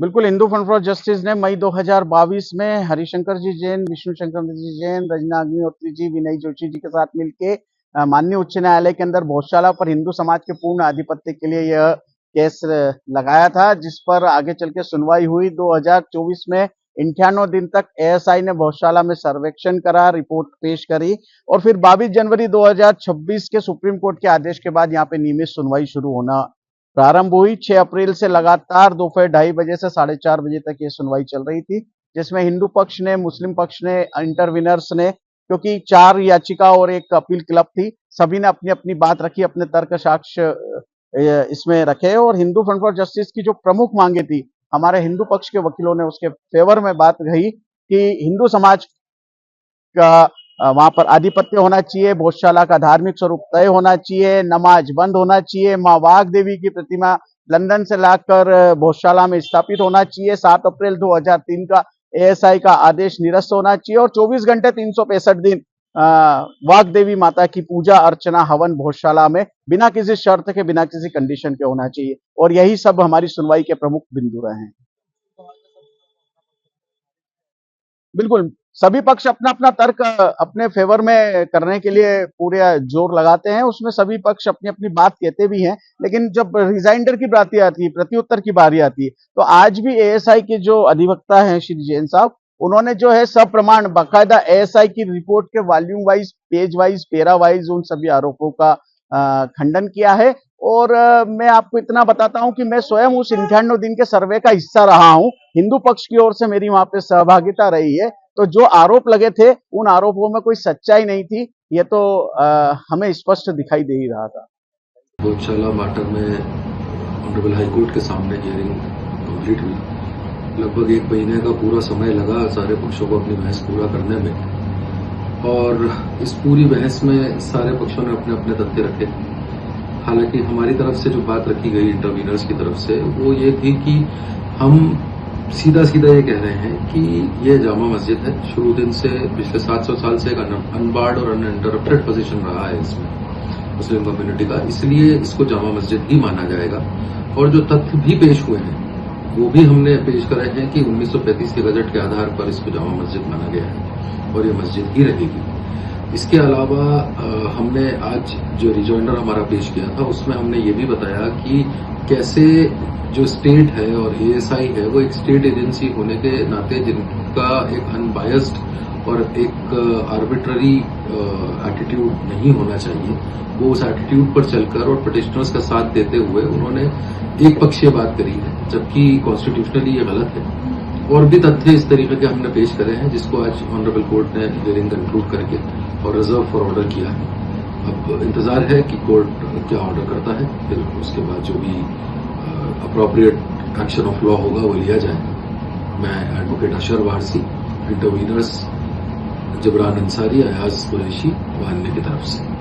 बिल्कुल, Hindu front for justice ने मई 2022 में हरिशंकर जी जैन, विष्णु शंकर जी जैन, रजना अग्निहोत्री जी, विनय जोशी जी के साथ मिलके माननीय उच्च न्यायालय के अंदर गौशाला पर हिंदू समाज के पूर्ण आधिपत्य के लिए यह केस लगाया था, जिस पर आगे चल के सुनवाई हुई। 2024 में 98 दिन तक एएसआई ने गौशाला में सर्वेक्षण करा, रिपोर्ट पेश करी और फिर 22 जनवरी 2026 के सुप्रीम कोर्ट के आदेश के बाद यहाँ पे नियमित सुनवाई शुरू होना प्रारंभ हुई। 6 अप्रैल से लगातार दोपहर 2:30 बजे से 4:30 बजे तक ये सुनवाई चल रही थी, जिसमें हिंदू पक्ष ने, मुस्लिम पक्ष ने, इंटरविनर्स ने, क्योंकि 4 याचिका और एक अपील क्लब थी, सभी ने अपनी अपनी बात रखी, अपने तर्क साक्ष्य इसमें रखे और हिंदू फ्रंट फॉर जस्टिस की जो प्रमुख मांगे थी, हमारे हिंदू पक्ष के वकीलों ने उसके फेवर में बात कही कि हिंदू समाज का वहां पर आधिपत्य होना चाहिए, गौशाला का धार्मिक स्वरूप तय होना चाहिए, नमाज बंद होना चाहिए, माँ वाघ देवी की प्रतिमा लंदन से लाकर गौशाला में स्थापित होना चाहिए, 7 अप्रैल 2003 का एएसआई का आदेश निरस्त होना चाहिए और 24 घंटे 365 दिन वाघ देवी माता की पूजा अर्चना हवन गौशाला में बिना किसी शर्त के, बिना किसी कंडीशन के होना चाहिए और यही सब हमारी सुनवाई के प्रमुख बिंदु रहे हैं। बिल्कुल, सभी पक्ष अपना अपना तर्क अपने फेवर में करने के लिए पूरे जोर लगाते हैं, उसमें सभी पक्ष अपनी अपनी बात कहते भी हैं, लेकिन जब रिजाइंडर की बात आती है, प्रत्युत्तर की बारी आती है, तो आज भी एएसआई के जो अधिवक्ता हैं श्री जैन साहब, उन्होंने जो है सप्रमाण बाकायदा एएसआई की रिपोर्ट के वॉल्यूम वाइज, पेज वाइज, पेरा वाइज उन सभी आरोपों का खंडन किया है और मैं आपको इतना बताता हूं कि मैं स्वयं उस 98 दिन के सर्वे का हिस्सा रहा हूं, हिंदू पक्ष की ओर से मेरी वहां पे सहभागिता रही है, तो जो आरोप लगे थे उन आरोपों में कोई सच्चाई नहीं थी, ये तो हमें स्पष्ट दिखाई दे ही रहा था। गौशाला मैटर में ऑनरेबल हाईकोर्ट के सामने हियरिंग कंप्लीट हुई। लगभग 1 महीने का पूरा समय लगा सारे पक्षों को अपनी बहस पूरा करने में और इस पूरी बहस में सारे पक्षों ने अपने अपने तथ्य रखे। हालांकि हमारी तरफ से जो बात रखी गई इंटरवीनर्स की तरफ से वो ये थी कि हम सीधा सीधा ये कह रहे हैं कि ये जामा मस्जिद है, शुरू दिन से पिछले 700 साल से एक अनबार्ड और अनइंटरप्टेड पोजीशन रहा है इसमें मुस्लिम कम्युनिटी का, इसलिए इसको जामा मस्जिद ही माना जाएगा। और जो तथ्य भी पेश हुए हैं वो भी हमने पेश करे हैं कि 1935 के गजट के आधार पर इसको जामा मस्जिद माना गया है और ये मस्जिद ही रहेगी। इसके अलावा हमने आज जो रिजॉइंडर हमारा पेश किया था उसमें हमने ये भी बताया कि कैसे जो स्टेट है और एएसआई है वो एक स्टेट एजेंसी होने के नाते जिनका एक अनबायस्ड और एक आर्बिट्ररी एटीट्यूड नहीं होना चाहिए, वो उस एटीट्यूड पर चलकर और पिटिशनर्स का साथ देते हुए उन्होंने एक पक्षीय बात करी है, जबकि कॉन्स्टिट्यूशनली ये गलत है। और भी तथ्य इस तरीके के हमने पेश करे हैं जिसको आज ऑनरेबल कोर्ट ने हियरिंग कंक्लूड करके और रिजर्व फॉर ऑर्डर किया है। अब इंतजार है कि कोर्ट क्या ऑर्डर करता है, फिर उसके बाद जो भी अप्रोप्रिएट एक्शन ऑफ लॉ होगा वो लिया जाएगा। मैं एडवोकेट अशर वारसी, इंटरवीनर्स जबरान अंसारी, अयाज कुरैशी व अन्य की तरफ से